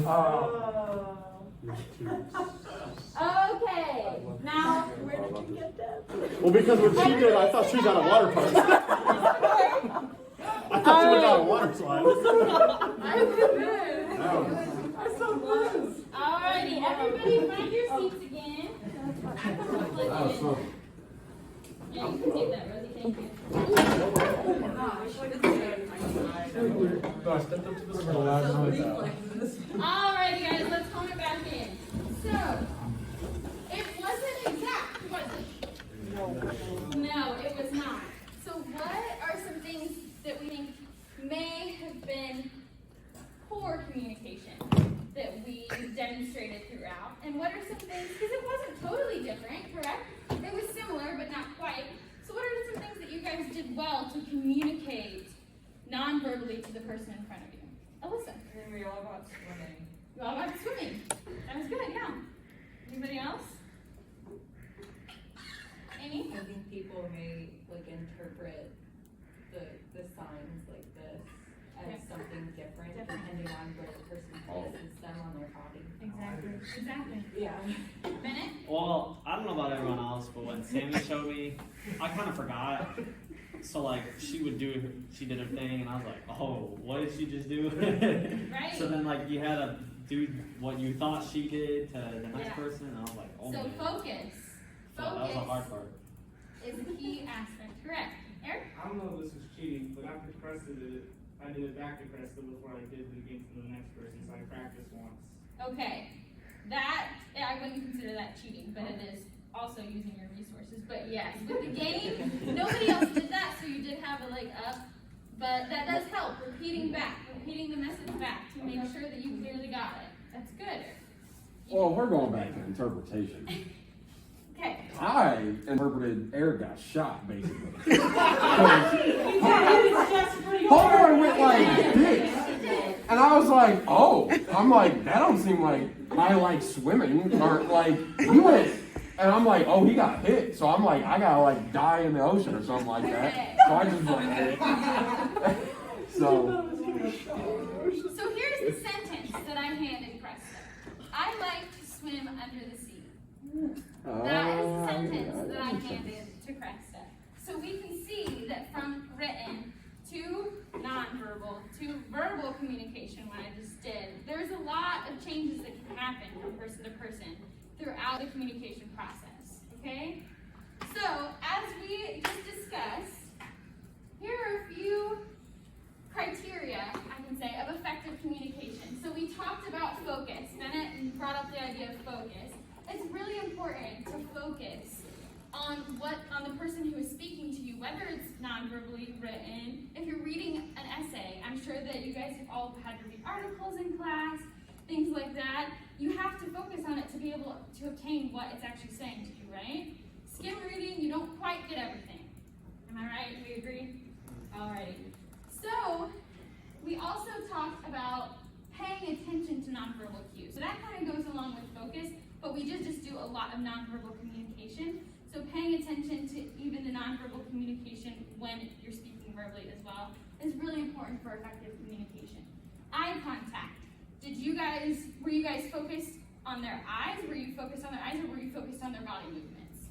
Okay, now Where did you get that? Well, because when she did, I thought she was on a water park. I thought she was on a water slide. Alrighty, everybody find your seats again. Yeah, you can take that, Rosie. Thank you. Alrighty, guys, let's hone it back in. So, it wasn't exact, was it? No, it was not. So, what are some things that we think may have been poor communication that we demonstrated throughout? And what are some things, because it wasn't totally different, correct? It was similar, but not quite. So what are some things that you guys did well to communicate non-verbally to the person in front of you? Alyssa. We all got swimming. You all got swimming. That was good, yeah. Anybody else? Amy? I think people may interpret the signs like this as something different depending on where the person places them on their body. Exactly. Yeah. Bennett? Well, I don't know about everyone else, but when Sammy showed me, I kind of forgot. So she did her thing, and I was like, oh, what did she just do? Right. So then you had to do what you thought she did to the next person, and I was like, oh So man. focus. So that was a hard part. Is the key aspect. Correct. Eric? I don't know if this was cheating, but after Cresta did it, I did it back to Cresta before I did it against the next person, so I practiced once. Okay. That, I wouldn't consider that cheating, but it is also using your resources. But yes, with the game, nobody else did that, so you did have a leg up. But that does help, repeating the message back to make sure that you clearly got it. That's good. Well, we're going back to interpretation. Okay. I interpreted Eric got shot, basically. Homeboy went like this. And I was like, oh. I'm like, that don't seem like I like swimming. Or he went. And I'm like, oh, he got hit. So I'm like, I gotta die in the ocean or something like that. So I just So here's the sentence that I handed Cresta. I like to swim under the sea. That is the sentence that I handed to Cresta. So we can see that from written to nonverbal to verbal communication, what I just did, there's a lot of changes that can happen from person to person throughout the communication process, okay? So, as we just discussed, here are a few criteria, I can say, of effective communication. So we talked about focus. Bennett brought up the idea of focus. It's really important to focus on the person who is speaking to you, whether it's non-verbally written. If you're reading an essay, I'm sure that you guys have all had to read articles in class, things like that. You have to focus on it to be able to obtain what it's actually saying to you, right? Skim reading, you don't quite get everything. Am I right? We agree? Alrighty. So, we also talked about paying attention to nonverbal cues. So that kind of goes along with focus, but we just do a lot of nonverbal communication. So paying attention to even the nonverbal communication when you're speaking verbally as well is really important for effective communication. Eye contact. Were you guys focused on their eyes? Were you focused on their eyes, or were you focused on their body movements?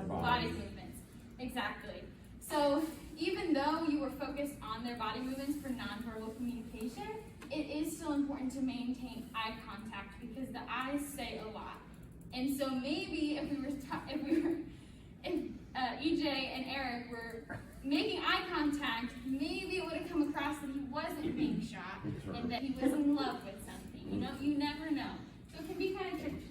Body movements, exactly. So even though you were focused on their body movements for nonverbal communication, it is still important to maintain eye contact because the eyes say a lot. And so maybe if EJ and Eric were making eye contact, maybe it would have come across that he wasn't being shot and that he was in love with something. You never know. So it can be kind of tricky.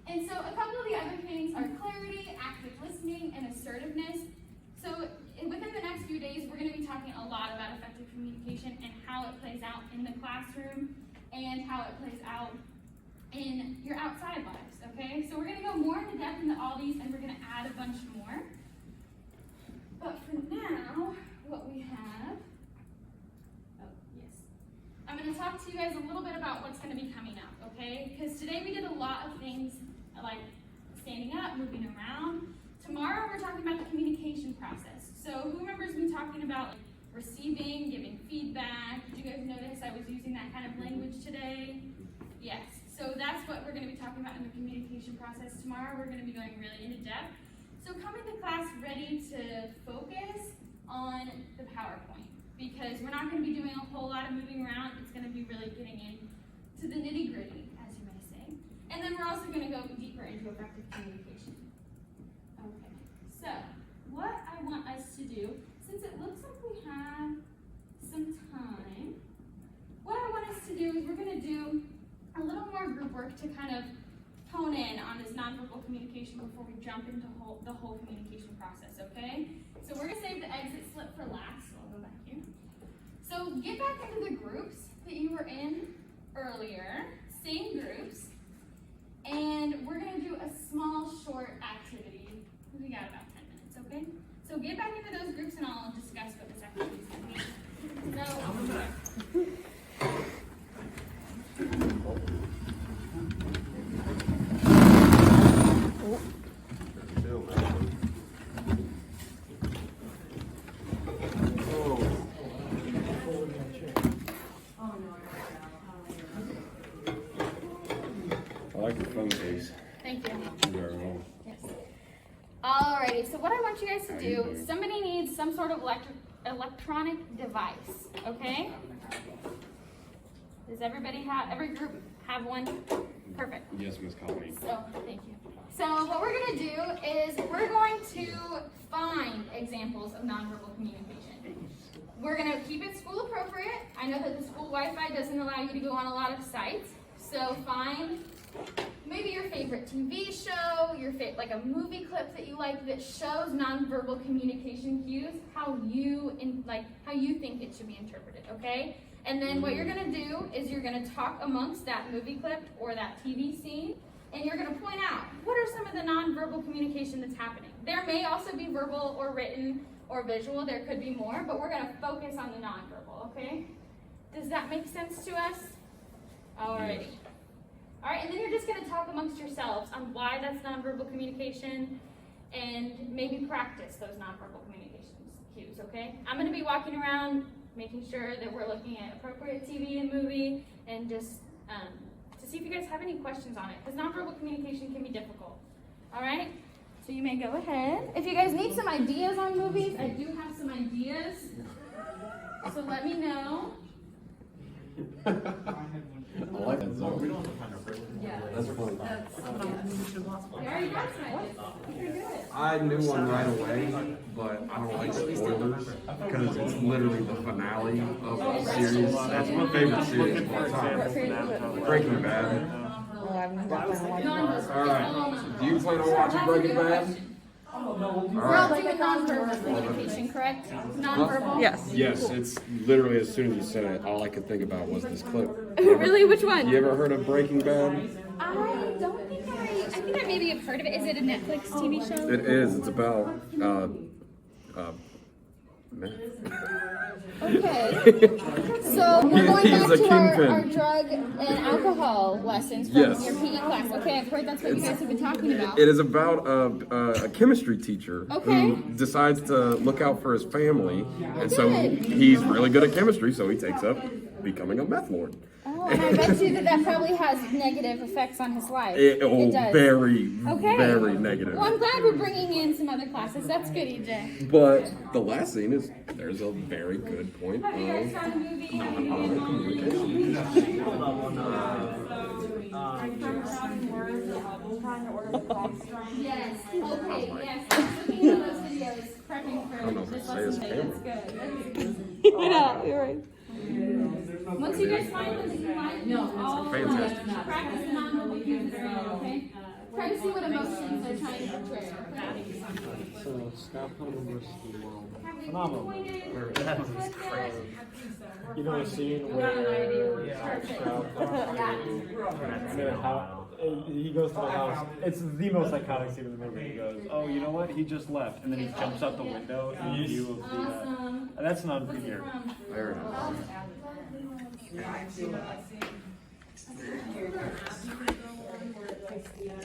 And so a couple of the other things are clarity, active listening, and assertiveness. So within the next few days, we're going to be talking a lot about effective communication and how it plays out in the classroom and how it plays out in your outside lives, okay? So we're going to go more into depth into all these, and we're going to add a bunch more. But for now, what we have, I'm going to talk to you guys a little bit about what's going to be coming up, okay? Because today we did a lot of things like standing up, moving around. Tomorrow we're talking about the communication process. So who remembers me talking about receiving, giving feedback? Did you guys notice I was using that kind of language today? talking about in the communication process. Tomorrow we're going to be going really into depth. So come into class ready to focus on the PowerPoint, because we're not going to be doing a whole lot of moving around. It's going to be really getting into the nitty-gritty, as you may say. And then we're also going to go deeper into effective communication. Okay, so what I want us to do, since it looks like we have some time, what I want us to do is we're going to do a little more group work to kind of hone in on this nonverbal communication before we jump into the whole communication process, okay? So we're going to save the exit slip for last, so I'll go back here. So get back into the groups that you were in earlier, same groups, and we're going to do a small, short activity. We got about 10 minutes, okay? So get back into those groups and I'll discuss what this activity is going to be. So, I like your phone case. thank you. Very well. Yes. Alrighty, so what I want you guys to do, somebody needs some sort of electronic device, okay? Does every group have one? Perfect. Yes, Miss Colleen. So, thank you. So what we're going to do is we're going to find examples of nonverbal communication. We're going to keep it school appropriate. I know that the school Wi-Fi doesn't allow you to go on a lot of sites. So find maybe your favorite TV show, like a movie clip that you like that shows nonverbal communication cues, how you think it should be interpreted, okay? And then what you're going to do is you're going to talk amongst that movie clip or that TV scene, and you're going to point out what are some of the nonverbal communication that's happening. There may also be verbal or written or visual. There could be more, but we're going to focus on the nonverbal, okay? Does that make sense to us? Alrighty. Yes. All right, and then you're just going to talk amongst yourselves on why that's nonverbal communication and maybe practice those nonverbal communications cues, okay? I'm going to be walking around making sure that we're looking at appropriate TV and movie and just to see if you guys have any questions on it, because nonverbal communication can be difficult. All right? So you may go ahead. If you guys need some ideas on movies, I do have some ideas. So let me know. I like that song. That's funny. You already got some ideas. You're good. I knew one right away, but I don't like spoilers because it's literally the finale of the series. That's my favorite series of all time. Breaking Bad. All right. Do you plan on watching Breaking Bad? We're all doing nonverbal communication, correct? Nonverbal? Yes. Yes, it's literally as soon as you said it, all I could think about was this clip. Really? Which one? You ever heard of Breaking Bad? I don't think I think I maybe have heard of it. Is it a Netflix TV show? It is. It's about meth. Okay. So we're going He's back a to our kingpin. drug and alcohol lessons from Yes. your PE class. Okay, I've heard that's what you guys have been talking about. It is about a chemistry teacher Okay. who decides to look out for his family, and so Good. he's really good at chemistry, so he takes up becoming a meth lord. Oh, and I bet you that probably has negative effects on his life. It does. very, Okay. very negative. Well, I'm glad we're bringing in some other classes. That's good, EJ. But the last scene is there's a very good point Have you guys of found a movie? nonverbal communication. Yes. Okay. Yes. I'm looking at those videos, prepping for I don't know if this I say lesson this today. camera. That's good. Yeah, you're right. Once you guys find one that you like, all Fantastic. practice the nonverbal cues as well, okay? Try to see what emotions they're trying to portray. Okay? So Scott Pilgrim versus the World. Have we Phenomenal. pinpointed That what was that- crazy. You know the scene Got an where idea. Perfect. he goes to the house. It's the most iconic scene of the movie. He goes, "Oh, you know what? He just left," and then he jumps out the window in view of the. Awesome. That's not What's it here. from? Very nice. Yes,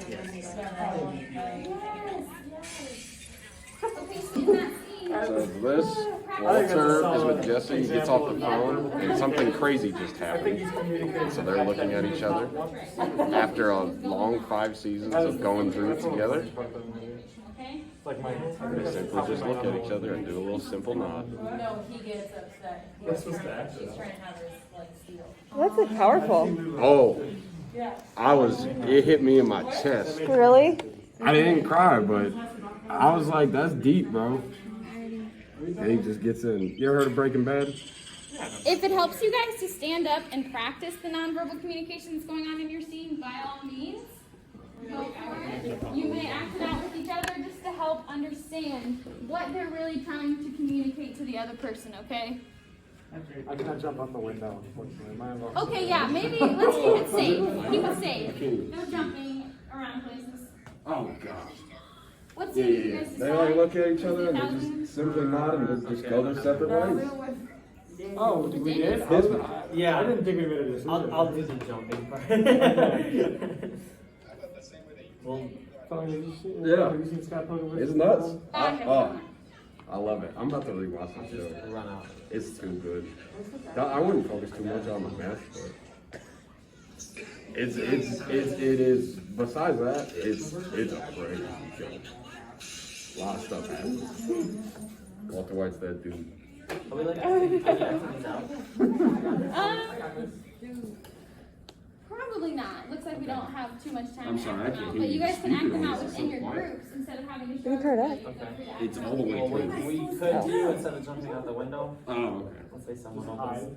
yes. Okay, so in that scene, So this Walter is with Jesse. He gets off the phone, and something crazy just happened. So they're looking at each other after a long 5 seasons of going through it together. Okay? They simply just look at each other and do a little simple nod. No, he gets upset. He's trying to have his blood steal. That's like powerful. Oh, it hit me in my chest. Really? I didn't cry, but I was like, that's deep, bro. And he just gets in. You ever heard of Breaking Bad? If it helps you guys to stand up and practice the nonverbal communication that's going on in your scene, by all means, go for it. You may act it out with each other just to help understand what they're really trying to communicate to the other person, okay? I cannot jump out the window, unfortunately. Okay, yeah, maybe let's keep it safe. Keep it safe. No jumping around places. Oh, gosh. What's Yeah, it you yeah, guys They decide? like look at each other and they just simply nod and just go their separate ways. Oh, we did? Yeah. I didn't think we made a decision. I'll do the jumping part. Well, Yeah. Have you seen Scott Pilgrim? It's nuts. Okay. I love it. I'm about to rewatch the show. run out. It's too good. I wouldn't focus too much on the mess, but it is. Besides that, it's a crazy show. A lot of stuff happens. Walter White's that dude. Are we like acting things out? Probably not. Looks like we don't have too much time I'm to sorry, I act them can't out. hear But you you guys can act speaking them on out this. within your It's so quiet. groups instead of having to show You can turn it up. everybody. It's all the way Well, through. we could do instead of jumping out the window. Oh, okay. Let's say someone opens,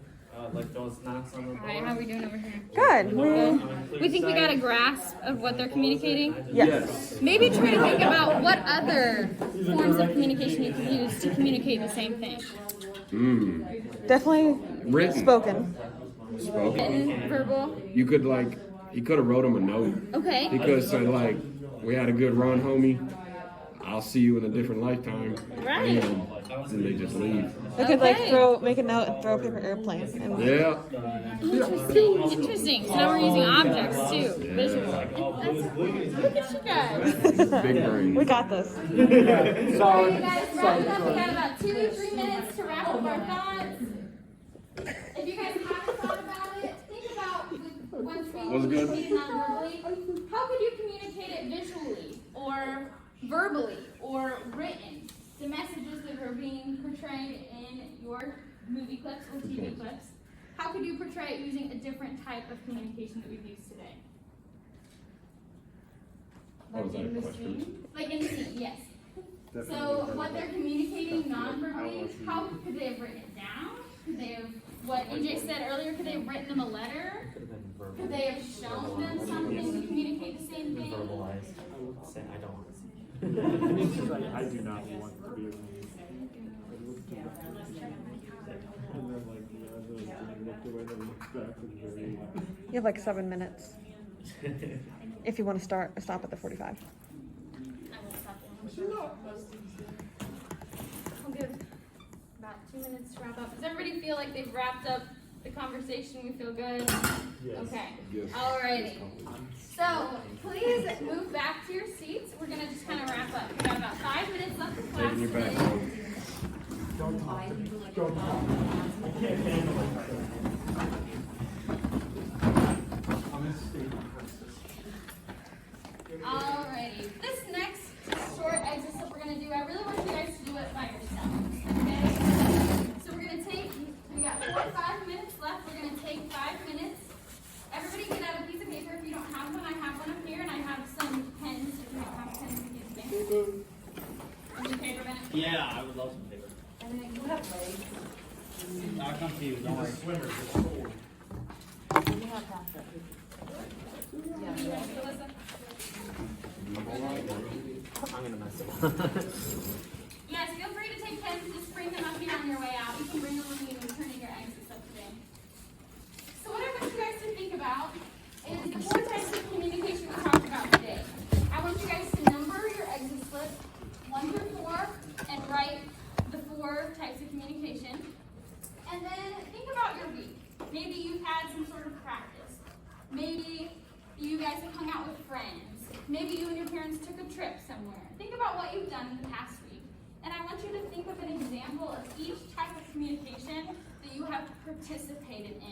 like those knocks on the door. Alright, how are we doing over here? Good. We think we got a grasp of what they're communicating? Yes. Maybe try to think about what other forms of communication you can use to communicate the same thing. Definitely Written. spoken. Spoken. Written, verbal. You could he could have wrote him a note. Okay. He could have said like, "We had a good run, homie. I'll see you in a different lifetime." Right. And they just leave. They could like Okay. make a note and throw a paper airplane. And Yeah. Interesting. Interesting. So now we're using objects too. Visual. Look at you guys. Big brain. we got this. Alright, you guys, wrap it up. We got about 2 to 3 minutes to wrap up our thoughts. If you guys haven't thought about it, think about once we Was it good? communicate non-verbally, how could you communicate it visually or verbally or written? The messages that are being portrayed in your movie clips or TV clips. How could you portray it using a different type of communication that we've used today? What was that, a in the question? scene? Like in the scene, yes. So what they're communicating non-verbally, how could they have written it down? Could they have, what AJ said earlier, could they have written them a letter? Could have been verbal. Could they have shown them something to communicate the same thing? Verbalized. Say, I don't want to see. I do not want to be a and then like looked away and looked back and very You have like 7 minutes if you want to stop at the 45. I won't stop them. I'll give about 2 minutes to wrap up. Does everybody feel like they've wrapped up the conversation? We feel good? Yes. Okay. Yes. Alrighty. So please move back to your seats. We're gonna just kind of wrap up. We got about 5 minutes left of class Taking you back today. home. Alrighty. This next short exercise we're gonna do, I really want you guys to do it by yourselves. Okay? So we're gonna take, we got 4 or 5 minutes left. We're gonna take 5 minutes. Everybody get out a piece of paper. If you don't have one, I have one up here, and I have some pens. If you don't have pens, you can use them. Any paper, Bennett? Yeah, I would love some paper. I'll come to you, don't worry. Melissa? I'm gonna mess it up. Yes, feel free to take pens. Just bring them up here on your way out. You can bring them with you when turning your exits up today. So what I want you guys to think about is the 4 types of communication we talked about today. I want you guys to number your exit slips 1 through 4 and write the 4 types of communication. And then think about your week. Maybe you've had some sort of practice. Maybe you guys have hung out with friends. Maybe you and your parents took a trip somewhere. Think about what you've done in the past week. And I want you to think of an example of each type of communication that you have participated in.